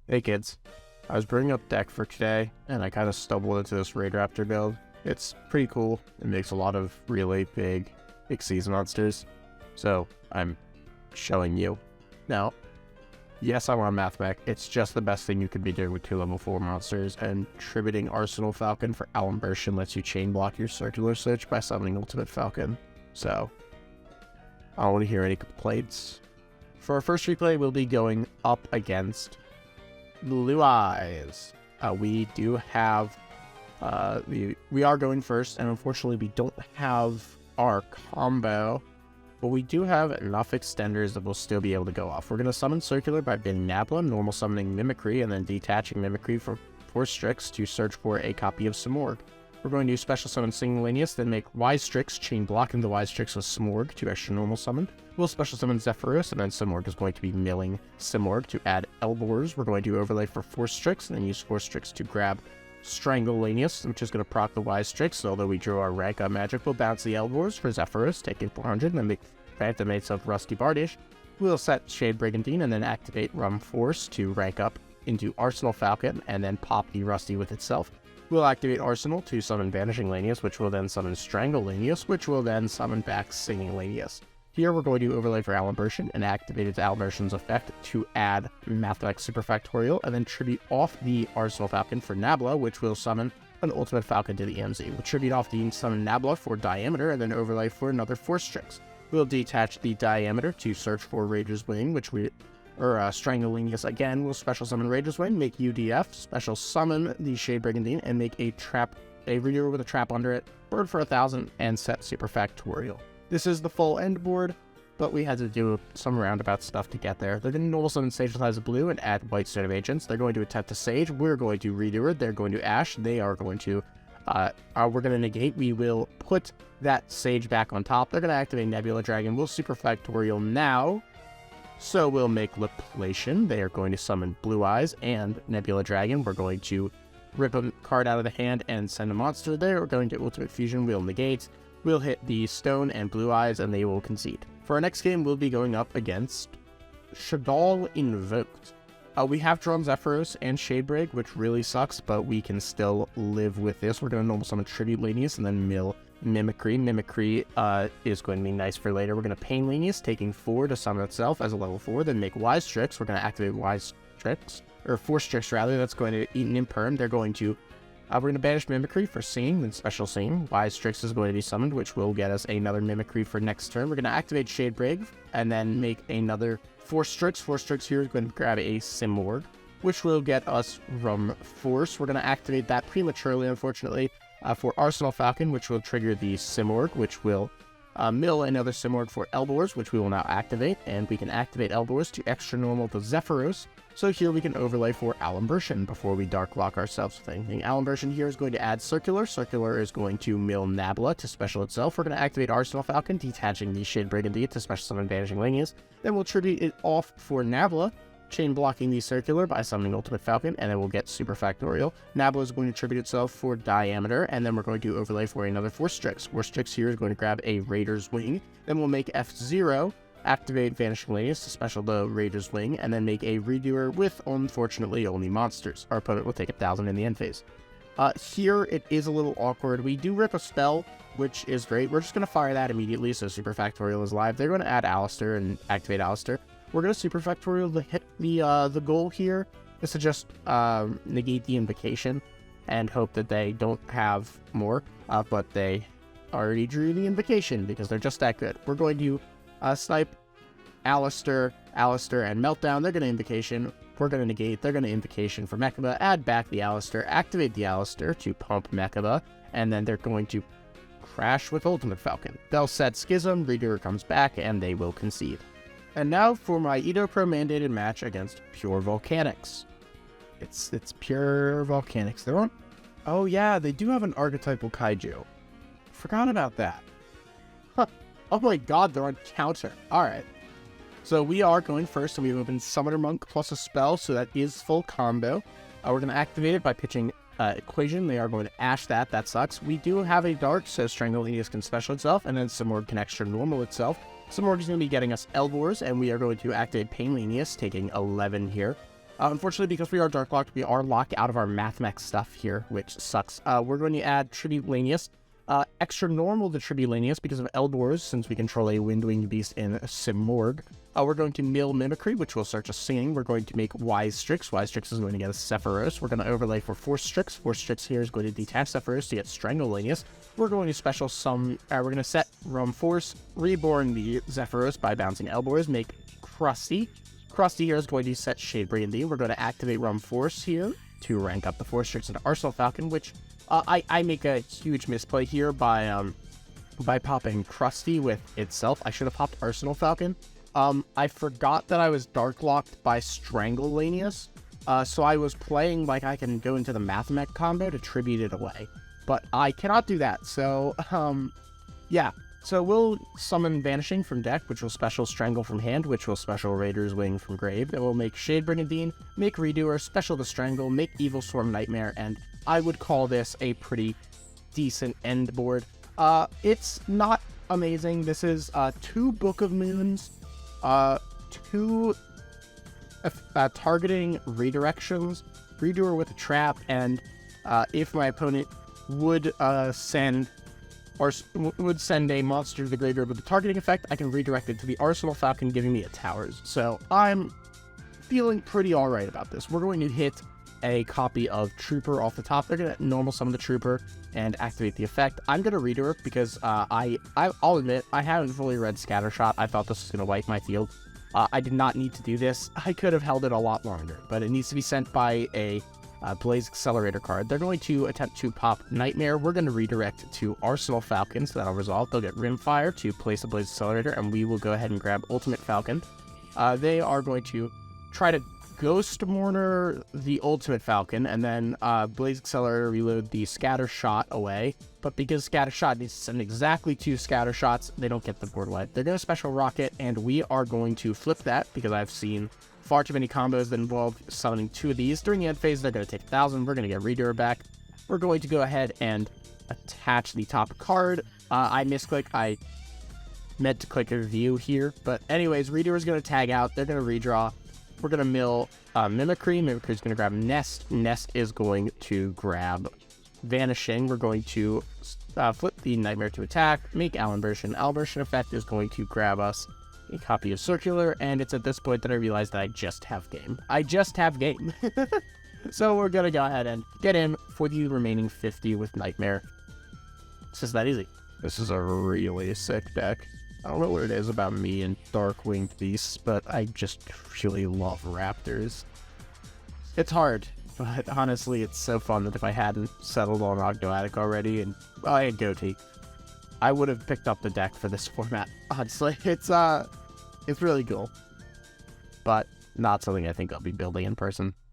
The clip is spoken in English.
Hey kids, I was bringing up deck for today, and I kind of stumbled into this Raid Raptor build. It's pretty cool. It makes a lot of really big Xyz monsters, so I'm showing you. Now, yes, I want Math Mech. It's just the best thing you could be doing with 2 level 4 monsters, and tributing Arsenal Falcon for Alimbertion lets you chain block your circular switch by summoning Ultimate Falcon. So, I don't want to hear any complaints. For our first replay, we'll be going up against Blue Eyes. We do have we are going first, and unfortunately we don't have our combo, but we do have enough extenders that we'll still be able to go off. We're going to summon Circular by banning Nabla, normal summoning Mimicry, and then detaching Mimicry from 4 Strix to search for a copy of Simorgh. We're going to special summon Singulanius, then make Wise Strix, chain blocking the Wise Strix with Simorgh to extra normal summon. We'll special summon Zephyros, and then Simorgh is going to be milling Simorgh to add Elbors. We're going to overlay for 4 Strix, and then use 4 Strix to grab Strangulanius, which is going to proc the Wise Strix. So although we drew our rank up magic, we'll bounce the Elbors for Zephyros, taking 400, and then make Phantomates of Rusty Bardish. We'll set Shade Brigandine, and then activate Rum Force to rank up into Arsenal Falcon, and then pop the Rusty with itself. We'll activate Arsenal to summon Vanishing Lanius, which will then summon Strangulanius, which will then summon back Singing Lanius. Here we're going to overlay for Alimbertion and activate its Alimbertion's effect to add Mathematic Superfactorial, and then tribute off the Arsenal Falcon for Nabla, which will summon an Ultimate Falcon to the EMZ. We'll tribute off the summon Nabla for Diameter, and then overlay for another 4 Strix. We'll detach the Diameter to search for Rage's Wing, Strangulanius again. We'll special summon Rage's Wing, make UDF, special summon the Shade Brigandine, and make a reader with a trap under it, bird for 1,000, and set Superfactorial. This is the full end board, but we had to do some roundabout stuff to get there. They're going to normal summon Sage Size of Blue and add White State of Agents. They're going to attempt to Sage. We're going to redo it. They're going to Ash. They are going to, we're going to negate. We will put that Sage back on top. They're going to activate Nebula Dragon. We'll Superfactorial now. So we'll make Laplation. They are going to summon Blue Eyes and Nebula Dragon. We're going to rip a card out of the hand and send a monster there. We're going to Ultimate Fusion. We'll negate. We'll hit the Stone and Blue Eyes, and they will concede. For our next game, we'll be going up against Shadow Invoke. We have drawn Zephyros and Shadebreak, which really sucks, but we can still live with this. We're going to normal summon Tribute Lanius and then mill Mimicry. Mimicry is going to be nice for later. We're going to Pain Lanius, taking 4 to summon itself as a level 4, then make Wise Strix. We're going to activate Wise Strix, or 4 Strix rather. That's going to eat an Imperm. They're going to we're going to banish Mimicry for Singing, then Special Singing. Wise Strix is going to be summoned, which will get us another Mimicry for next turn. We're going to activate Shadebreak, and then make another 4 Strix. 4 Strix here is going to grab a Simorgh, which will get us Rum Force. We're going to activate that prematurely, unfortunately, for Arsenal Falcon, which will trigger the Simorgh, which will mill another Simorgh for Elbors, which we will now activate, and we can activate Elbors to extra normal the Zephyros. So here we can overlay for Alimbertion before we Dark Lock ourselves with anything. Alimbertion here is going to add Circular. Circular is going to mill Nabla to special itself. We're going to activate Arsenal Falcon, detaching the Shade Brigandine to special summon Vanishing Lanius. Then we'll tribute it off for Nabla, chain blocking the Circular by summoning Ultimate Falcon, and then we'll get Superfactorial. Nabla is going to tribute itself for Diameter, and then we're going to overlay for another 4 Strix. 4 Strix here is going to grab a Raider's Wing. Then we'll make F0, activate Vanishing Lanius to special the Raider's Wing, and then make a Redoer with, unfortunately, only monsters. Our opponent will take 1,000 in the end phase. Here, it is a little awkward. We do rip a spell, which is great. We're just going to fire that immediately, so Superfactorial is live. They're going to add Alistair and activate Alistair. We're going to Superfactorial to hit the goal here is to just negate the Invocation and hope that they don't have more, but they already drew the Invocation because they're just that good. We're going to snipe Alistair, and Meltdown. They're going to Invocation. We're going to negate. They're going to Invocation for Mechaba. Add back the Alistair. Activate the Alistair to pump Mechaba. And then they're going to crash with Ultimate Falcon. They'll set Schism. Reader comes back, and they will concede. And now for my Edo Pro mandated match against Pure Volcanics. It's Pure Volcanics. They're on. Oh yeah, they do have an archetypal kaiju. Forgot about that. Huh. Oh my god, they're on counter. Alright. So we are going first, and we open Summoner Monk plus a spell, so that is full combo. We're going to activate it by pitching Equation. They are going to Ash that. That sucks. We do have a Dark, so Strangulanius can special itself, and then Simorgh can extra normal itself. Simorgh is going to be getting us Elbors, and we are going to activate Pain Lanius, taking 11 here. Unfortunately, because we are Dark Locked, we are locked out of our Mathmech stuff here, which sucks. We're going to add Tribulanius. Extra normal to Tribulanius because of Eldwars, since we control a Wind-Winged Beast in Simorg. We're going to mill Mimicry, which will search a Singing. We're going to make Wise Strix. Wise Strix is going to get a Sephiroth. We're going to overlay for Force Strix. Force Strix here is going to detach Sephiroth to get Strangulanius. We're going to special some... we're going to set Realm Force, reborn the Zephyros by bouncing Eldwars, make Krusty. Krusty here is going to set Shade Brandy. We're going to activate Realm Force here to rank up the Force Strix into Arsenal Falcon, which I make a huge misplay here by popping Krusty with itself. I should have popped Arsenal Falcon. I forgot that I was Dark Locked by Strangulanius, so I was playing like I can go into the Mathmech combo to tribute it away. But I cannot do that, so, yeah. So we'll summon Vanishing from deck, which will special Strangle from hand, which will special Raider's Wing from grave. Then we'll make Shade Brigandine, make Redoer, special to Strangle, make Evil Swarm Nightmare, and I would call this a pretty decent end board. It's not amazing. This is 2 Book of Moons, 2 targeting redirections, Redoer with a trap, and if my opponent would send a monster to the graveyard with a targeting effect, I can redirect it to the Arsenal Falcon, giving me a Towers. So I'm feeling pretty alright about this. We're going to hit a copy of Trooper off the top. They're going to normal summon the Trooper and activate the effect. I'm going to redirect because I'll admit, I haven't fully read Scattershot. I thought this was going to wipe my field. I did not need to do this. I could have held it a lot longer, but it needs to be sent by a Blaze Accelerator card. They're going to attempt to pop Nightmare. We're going to redirect to Arsenal Falcon, so that'll resolve. They'll get Rimfire to place a Blaze Accelerator, and we will go ahead and grab Ultimate Falcon. They are going to try to Ghost Mourner the Ultimate Falcon, and then Blaze Accelerator reload the Scatter Shot away. But because Scatter Shot needs to send exactly 2 Scatter Shots, they don't get the board wipe. They're going to Special Rocket, and we are going to flip that because I've seen far too many combos that involve summoning 2 of these. During the end phase, they're going to take 1,000. We're going to get Redoer back. We're going to go ahead and attach the top card. I misclick. I meant to click a view here. But anyways, Redoer is going to tag out. They're going to redraw. We're going to mill Mimicry. Mimicry is going to grab Nest. Nest is going to grab Vanishing. We're going to flip the Nightmare to attack, make Allenversion. Allenversion effect is going to grab us a copy of Circular, and it's at this point that I realized that I just have game. So we're gonna go ahead and get in for the remaining 50 with Nightmare. It's just that easy. This is a really sick deck. I don't know what it is about me and Dark Winged Beasts, but I just really love Raptors. It's hard, but honestly, it's so fun that if I hadn't settled on Ogdoatic already, and well, I had Goatee, I would have picked up the deck for this format. Honestly, it's really cool, but not something I think I'll be building in person.